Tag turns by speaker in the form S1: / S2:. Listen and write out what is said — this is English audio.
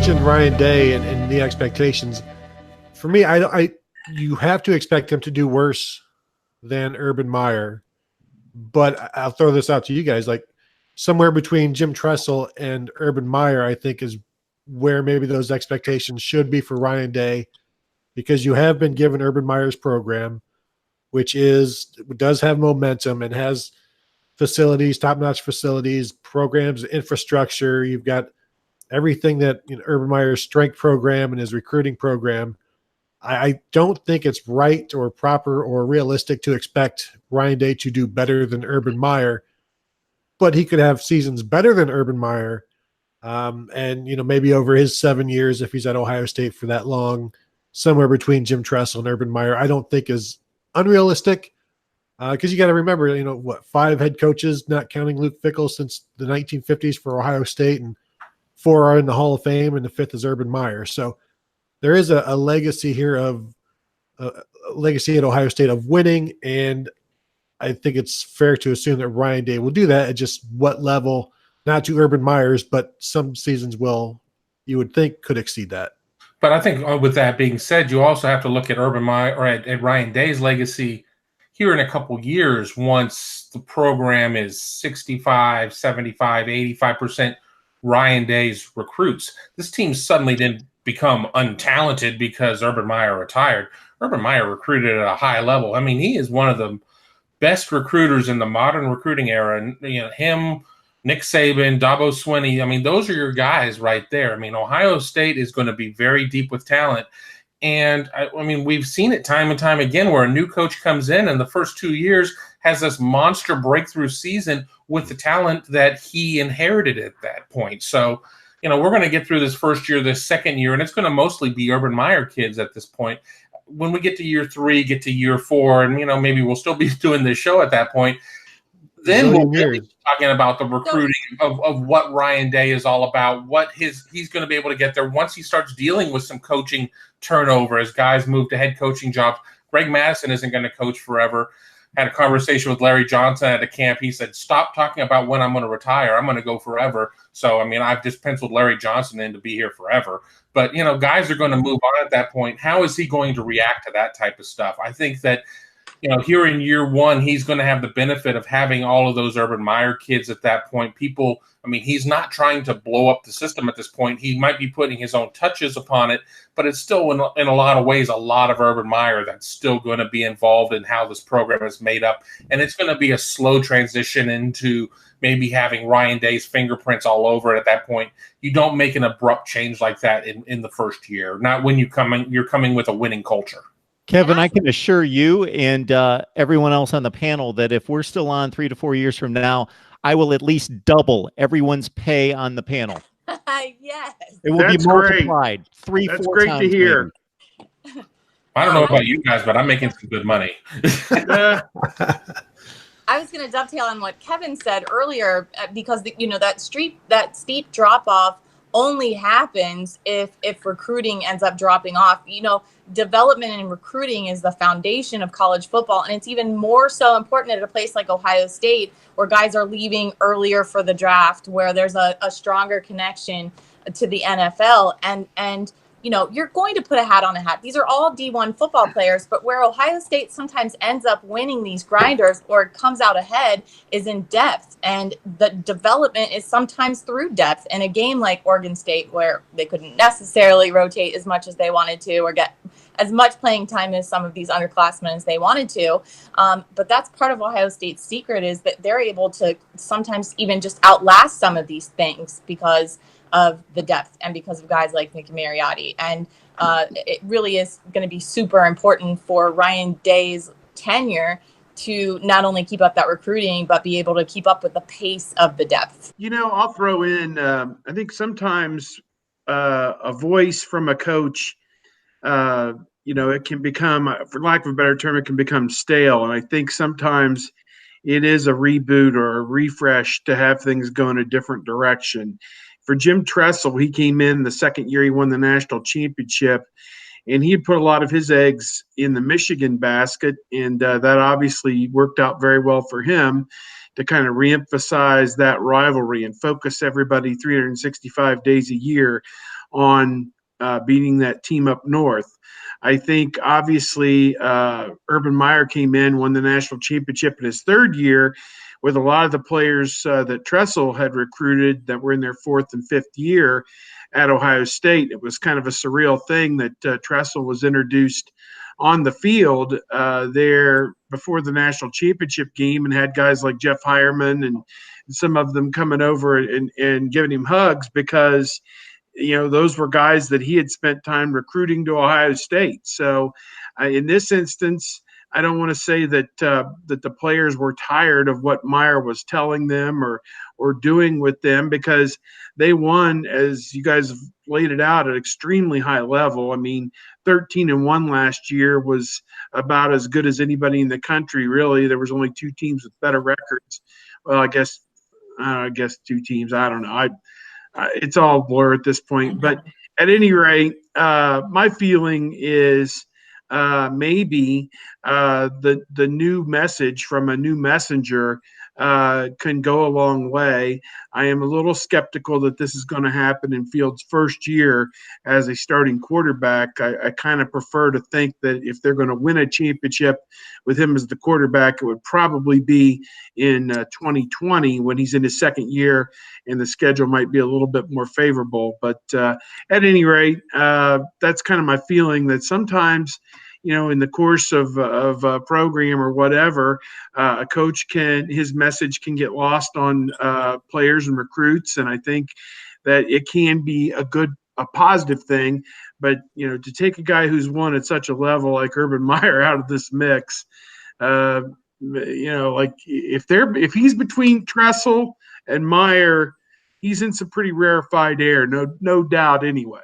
S1: mentioned Ryan Day and the expectations. For me, you have to expect him to do worse than Urban Meyer. But I'll throw this out to you guys. Like somewhere between Jim Tressel and Urban Meyer, I think is where maybe those expectations should be for Ryan Day, because you have been given Urban Meyer's program, which does have momentum and has facilities, top-notch facilities, programs, infrastructure. You've got everything that Urban Meyer's strength program and his recruiting program. I don't think it's right or proper or realistic to expect Ryan Day to do better than Urban Meyer, but he could have seasons better than Urban Meyer. And maybe over his 7 years, if he's at Ohio State for that long, somewhere between Jim Tressel and Urban Meyer, I don't think is unrealistic. Because you got to remember, 5 head coaches, not counting Luke Fickell, since the 1950s for Ohio State, and 4 are in the Hall of Fame, and the 5th is Urban Meyer. So there is a legacy here of legacy at Ohio State of winning, and I think it's fair to assume that Ryan Day will do that at just what level, not to Urban Meyer's, but some seasons you would think could exceed that.
S2: But I think with that being said, you also have to look at Urban Meyer or at Ryan Day's legacy here in a couple years, once the program is 65, 75, 85% Ryan Day's recruits. This team suddenly didn't become untalented because Urban Meyer retired. Urban Meyer recruited at a high level. I mean, he is one of the best recruiters in the modern recruiting era. And, him, Nick Saban, Dabo Swinney, I mean, those are your guys right there. I mean, Ohio State is going to be very deep with talent. And, I mean, we've seen it time and time again where a new coach comes in and the first 2 years has this monster breakthrough season with the talent that he inherited at that point. So, we're going to get through this first year, this second year, and it's going to mostly be Urban Meyer kids at this point. When we get to year 3, get to year 4, and, maybe we'll still be doing this show at that point, then we'll really be talking about the recruiting of what Ryan Day is all about, what he's going to be able to get there once he starts dealing with some coaching turnover as guys move to head coaching jobs. Greg Madison isn't going to coach forever. Had a conversation with Larry Johnson at a camp. He said, stop talking about when I'm going to retire. I'm going to go forever. So, I mean, I've just penciled Larry Johnson in to be here forever. But, guys are going to move on at that point. How is he going to react to that type of stuff? I think that, here in year 1, he's going to have the benefit of having all of those Urban Meyer kids at that point. People, I mean, he's not trying to blow up the system at this point. He might be putting his own touches upon it, but it's still in a lot of ways a lot of Urban Meyer that's still going to be involved in how this program is made up. And it's going to be a slow transition into maybe having Ryan Day's fingerprints all over it at that point. You don't make an abrupt change like that in the first year, not when you're coming with a winning culture.
S3: Kevin, I can assure you and everyone else on the panel that if we're still on 3 to 4 years from now, I will at least double everyone's pay on the panel.
S4: Yes.
S3: It will be multiplied 3-4 times.
S5: That's great to hear.
S2: Maybe. I don't know about you guys, but I'm making some good money.
S4: I was going to dovetail on what Kevin said earlier, because that steep drop off only happens if recruiting ends up dropping off. Development and recruiting is the foundation of college football, and it's even more so important at a place like Ohio State, where guys are leaving earlier for the draft, where there's a stronger connection to the NFL, and you're going to put a hat on a hat. These are all D1 football players, but where Ohio State sometimes ends up winning these grinders or comes out ahead is in depth. And the development is sometimes through depth. In a game like Oregon State, where they couldn't necessarily rotate as much as they wanted to or get as much playing time as some of these underclassmen as they wanted to. But that's part of Ohio State's secret, is that they're able to sometimes even just outlast some of these things because of the depth and because of guys like Nick Mariotti. And it really is going to be super important for Ryan Day's tenure to not only keep up that recruiting, but be able to keep up with the pace of the depth.
S5: I'll throw in, I think sometimes a voice from a coach, it can become, for lack of a better term, it can become stale. And I think sometimes it is a reboot or a refresh to have things go in a different direction. For Jim Tressel, he came in the second year he won the national championship, and he had put a lot of his eggs in the Michigan basket, and that obviously worked out very well for him to kind of reemphasize that rivalry and focus everybody 365 days a year on beating that team up north. I think obviously Urban Meyer came in, won the national championship in his third year with a lot of the players that Tressel had recruited that were in their fourth and fifth year at Ohio State. It was kind of a surreal thing that Tressel was introduced on the field there before the national championship game and had guys like Jeff Hireman and some of them coming over and giving him hugs because those were guys that he had spent time recruiting to Ohio State. So in this instance, I don't want to say that that the players were tired of what Meyer was telling them or doing with them, because they won, as you guys have laid it out, at an extremely high level. I mean, 13-1 last year was about as good as anybody in the country, really. There was only two teams with better records. Well, I guess two teams. I don't know. It's all blur at this point. But at any rate, my feeling is maybe the new message from a new messenger can go a long way. I am a little skeptical that this is going to happen in Fields' first year as a starting quarterback. I kind of prefer to think that if they're going to win a championship with him as the quarterback, it would probably be in 2020 when he's in his second year and the schedule might be a little bit more favorable. But at any rate, that's kind of my feeling, that sometimes in the course of a program or whatever, a coach his message can get lost on players and recruits. And I think that it can be a positive thing. But, to take a guy who's won at such a level like Urban Meyer out of this mix, like if he's between Tressel and Meyer, he's in some pretty rarefied air, no doubt anyway.